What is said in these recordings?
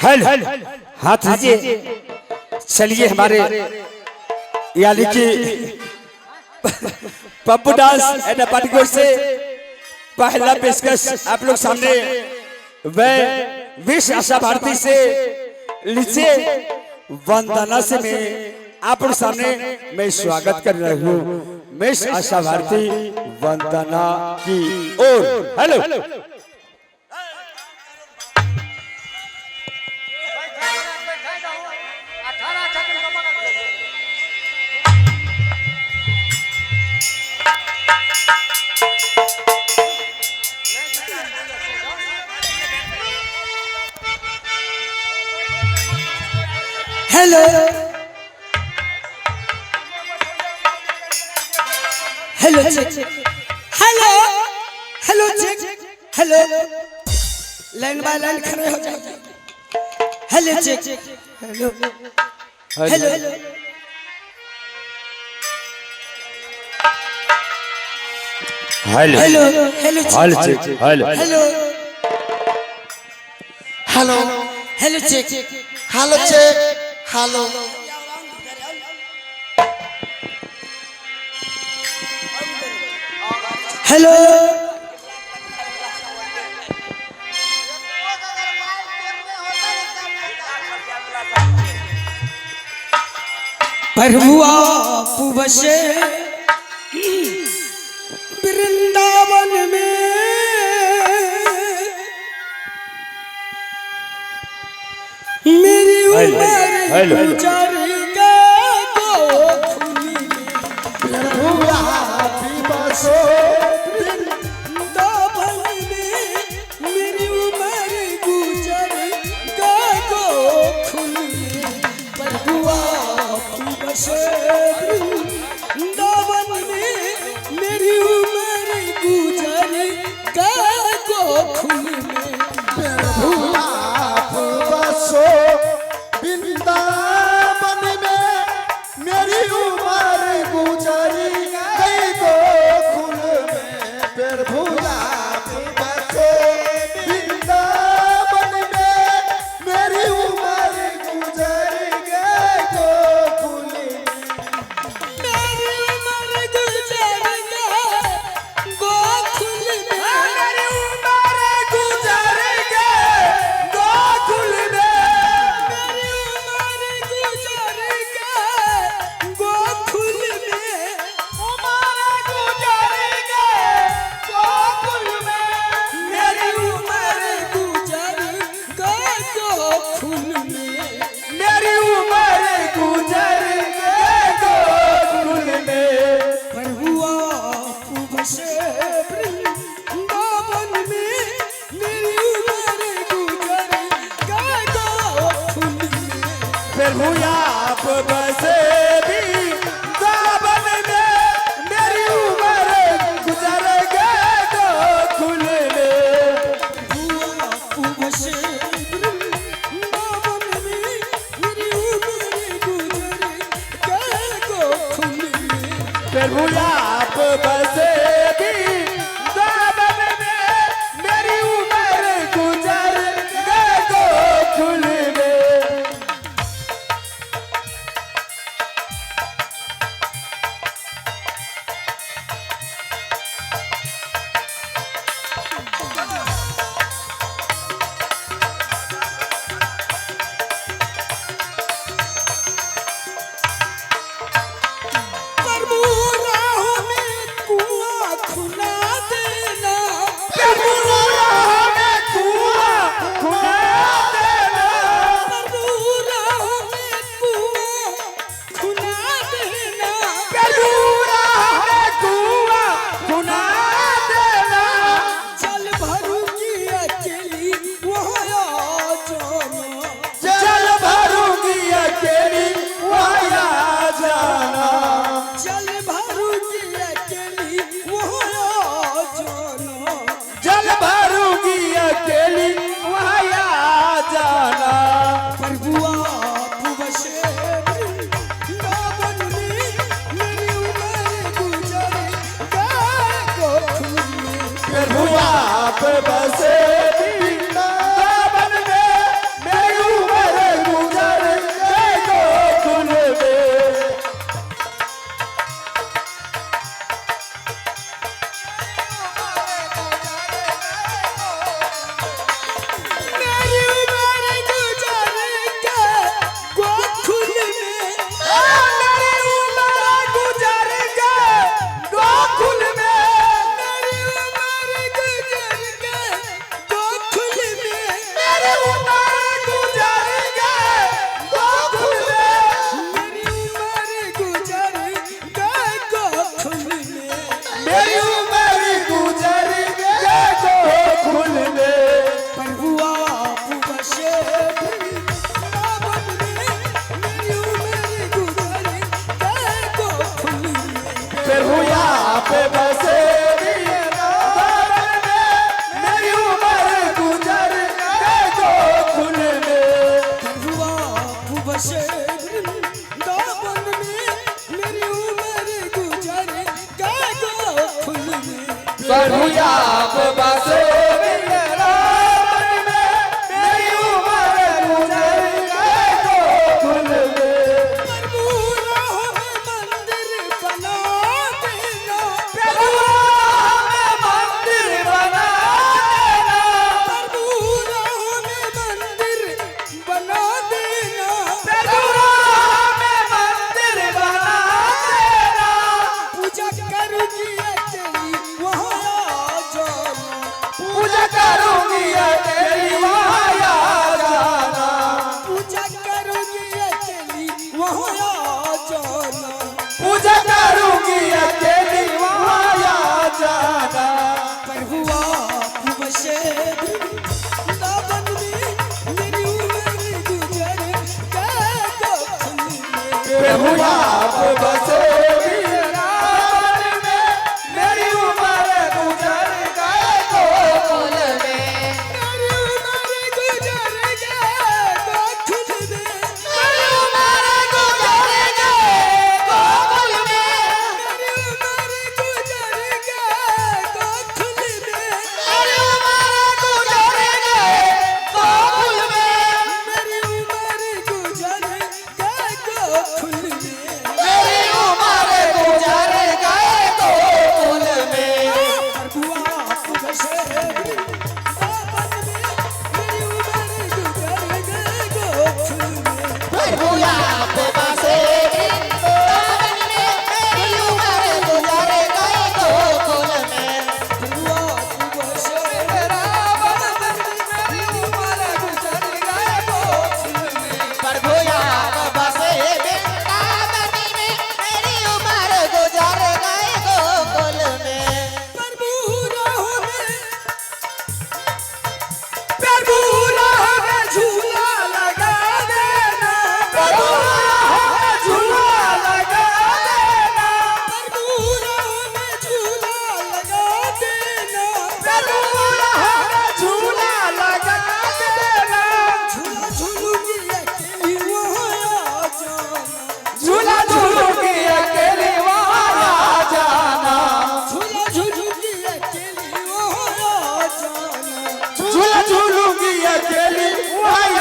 Hello हाथ दीजिए। चलिए हमारे यानी कि पप्पू डांस एंड पार्टी से पहला पेशकश आप लोग सामने वह विश आशा भारती से लीजिए वंदना से मैं आप लोग सामने मैं स्वागत कर रहा हूँ मिस आशा भारती वंदना की ओर। Hello hello hello hello hello check hello line by line खड़े हो जाओ। Hello check hello hello hello hello hello hello check hello hello hello hello check hello check hello hello प्रभुआ पुबसे वृंदावन में मेरी उम्र हेलो गुजर गई तो खुली प्रभुआ बसो वृंदावन में मेरी उम्र गुजर गई तो खुली प्रभुआ पुबसे वृंदावन में मेरी उम्र गुजर गई तो खुली प्रभुआ बसो वृंदावन में मेरी उम्र गुजरी गई गोकुल में। प्रभुआ बसो वृंदावन में मेरी उम्र गुजरी गई गोकुल में। मेरी उम्र गुजर गई गोकुल में मेरी उम्र गुजर गई गोकुल में। मेरी उम्र गुजर गई गोकुल में उम्र गुजर गई गोकुल में। मेरी उम्र गुजर गई गोकुल में मेरी उम्र गुजर गई गोकुल में। प्रभुआ पुबसे वृंदावन में मेरी उम्र गुजर गई गोकुल में प्रभुआ बसे भी दावन में मेरी उम्र गुजर गई गोकुल में। प्रभुआ पुबसे वृंदावन में मेरी उम्र गुजर गई गोकुल में प्रभुआ बसे भी दावन में मेरी उम्र गुजर गई गोकुल में। प्रभु राहु प्रभु आप बसे वृंदावन में, मेरी उम्र गुजर गए गोकुल में। मेरी उम्र गुजर गए गोकुल में, मेरी उम्र गुजर गए गोकुल में, मेरी उम्र गुजर गए गोकुल में, मेरी उम्र गुजर गए गोकुल में, मेरी उम्र गुजर गए गोकुल में। मेरी उम्र गुजर गए गोकुल में। प्रभु आप बसे वृंदावन में, मेरी उम्र गुजर गए गोकुल में। प्रभु आप बसे वृंदावन में, मेरी उम्र गुजर गए गोकुल में। प्रभु आप बसे वृंदावन में, मेरी उम्र गुजर गए गोकुल में। प्रभु आप बसे वृंदावन में, मेरी उम्र गुजर गए गोकुल में। प्रभु राह में, प्रभु राह में झूला लगा देना, प्रभु राह में झूला लगा देना, प्रभु राह में झूला लगा देना। प्रभु राह में झूला लगा देना। झूला झूलूंगी अकेली वहाँ आ जाना, झूला झूलूंगी अकेली वहाँ आ जाना, झूला झूलूंगी अकेली वहाँ आ जाना। झूला झूलूंगी अकेली वहाँ आ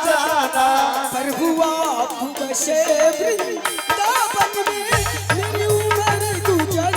जाना। प्रभु आप बसे वृंदावन में, मेरी उम्र गुजर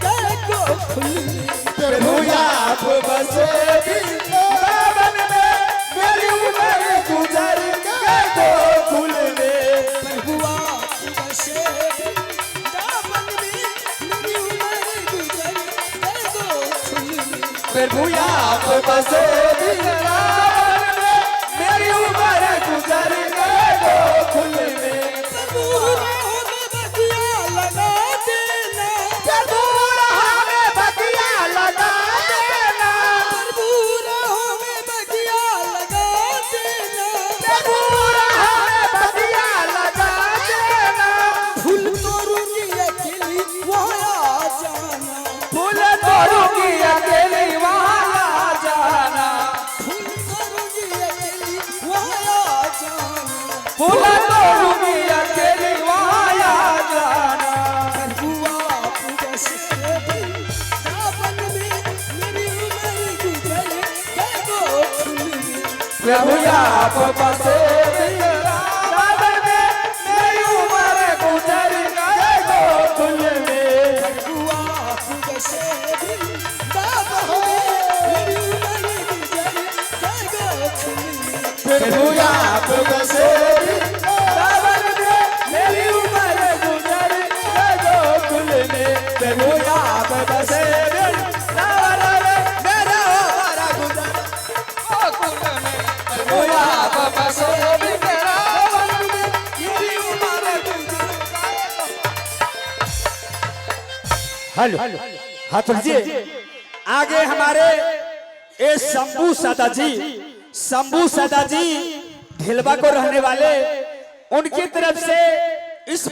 गए गोकुल में। प्रभु आप बसे वृंदावन में, मेरी उम्र गुजर गए गोकुल में। प्रभु आप बसे वृंदावन में, मेरी उम्र गुजर गए गोकुल में। प्रभु आप बसे वृंदावन में, मेरी उम्र गुजर गए गोकुल में। प्रभु राह में बगिया लगा देना, प्रभु राह में बगिया लगा देना, प्रभु राह में बगिया लगा देना। प्रभु राह में बगिया लगा देना। फूल तोड़ूंगी अकेली वहाँ आ जाना, फूल तोड़ूंगी अकेली वहाँ आ जाना, फूल तोड़ूंगी अकेली वहाँ आ जाना। फूल तोड़ूंगी अकेली वहाँ आ जाना। प्रभु आप बसे वृंदावन में, मेरी उम्र गुजर गए गोकुल में। प्रभु आप बसे वृंदावन में, मेरी उम्र गुजर गए गोकुल में। प्रभु आप बसे वृंदावन में, मेरी उम्र गुजर गए गोकुल में। प्रभु आप बसे वृंदावन में, मेरी उम्र गुजर गए गोकुल में। प्रभु आप बसे वृंदावन में, मेरा उम्र गुजर गोकुल में। प्रभु आप बसे वृंदावन में, मेरी उम्र गुजर हेलो हाथ लीजिए। आगे हमारे ए शंभू सादा जी ढिलवा को रहने वाले, उनकी तरफ से इस